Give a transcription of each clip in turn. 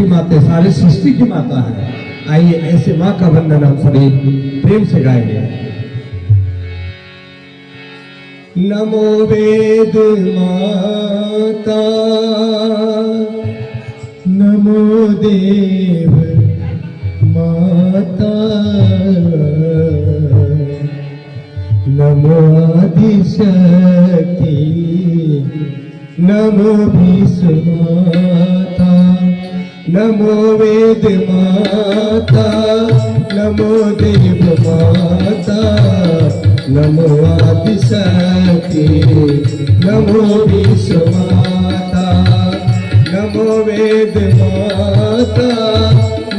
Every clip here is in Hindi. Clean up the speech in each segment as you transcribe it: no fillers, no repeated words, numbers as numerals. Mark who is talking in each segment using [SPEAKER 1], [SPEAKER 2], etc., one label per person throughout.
[SPEAKER 1] की माता, सारी सृष्टि की माता है। आइए ऐसे माँ का वंदन हम सभी प्रेम से गाएंगे। नमो वेद माता, नमो देव माता, नमो आदिशक्ति, नमो भीष्म माता, नमो वेद माता, नमो देव माता, नमो आदिशक्ति, नमो भीष्म माता, नमो वेद माता,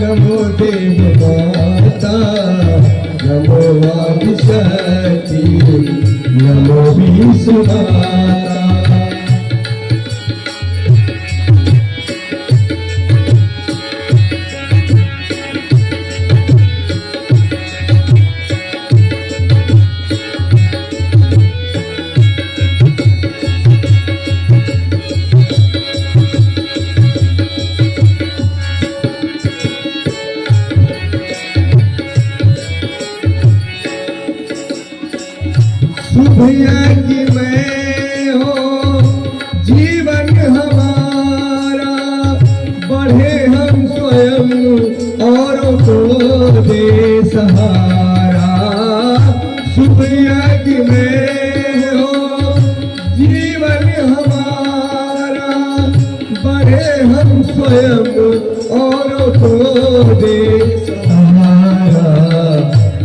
[SPEAKER 1] नमो देव माता, नमो आदिशक्ति, नमो भीष्म माता। यज्ञ में हो जीवन हमारा, बढ़े हम स्वयं औरों को दे सहारा। शुभ यज्ञ में हो जीवन हमारा, बढ़े हम स्वयं औरों को दे सहारा।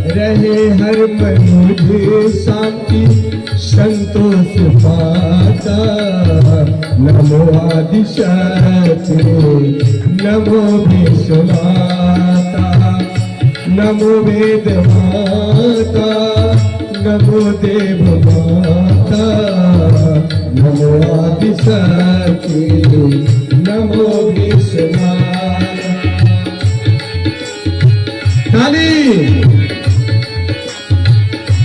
[SPEAKER 1] रहे हर मनुष्य शांति संतोष पाता। नमो आदिशक्ति, नमो भीष्म माता, नमो वेद माता, नमो देव माता, नमो आदिशक्ति, नमो भीष्म माता। ताली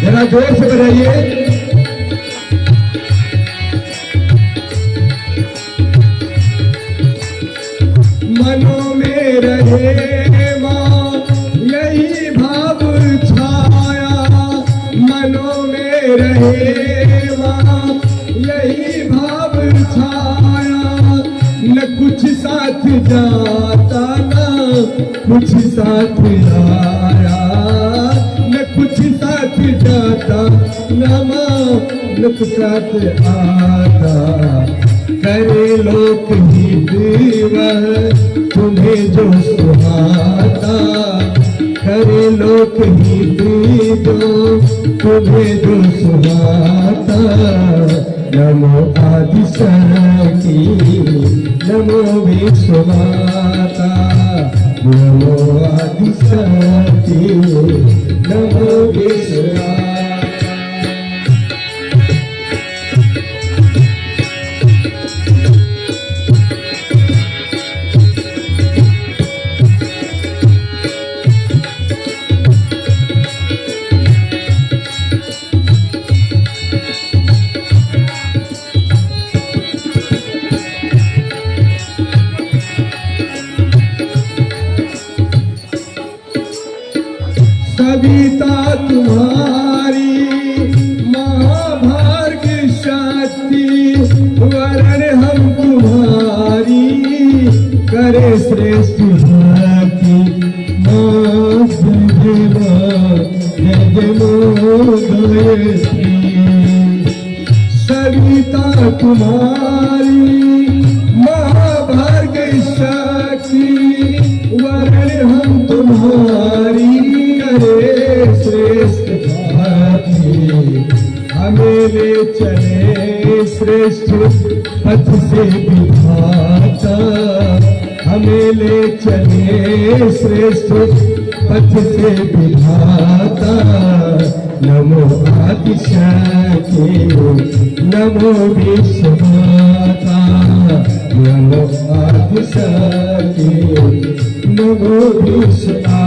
[SPEAKER 1] जरा जोर से बजाइए। मनों में रहे माँ यही भाव छाया, मनों में रहे माँ यही भाव छाया। न कुछ साथ जाता न कुछ साथ आया, न कुछ साथ जाता न कुछ साथ आता। करे लोक हित वह तुम्हें जो सुहाता, करे लोक हित जो तुम्हें जो सुहाता। नमो आदिशक्ति, नमो भीष्म माता, नमो आदिशक्ति, नमो भीष्म माता। सविता तुम्हारी महाभाग्य शक्ति, वरण हम तुम्हारी करे श्रेष्ठ भक्ति। माँ सविता तुम्हारी महाभाग्य शक्ति, वरण हम तुम्हारी श्रेष्ठ भाती। हमें ले चले श्रेष्ठ पथ से विधाता, हमें ले चले श्रेष्ठ पथ से विधाता। नमो आदिशक्ति, नमो भीष्म माता, नमो आदिशक्ति, नमो भीष्म माता।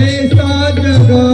[SPEAKER 1] ऐसा जगा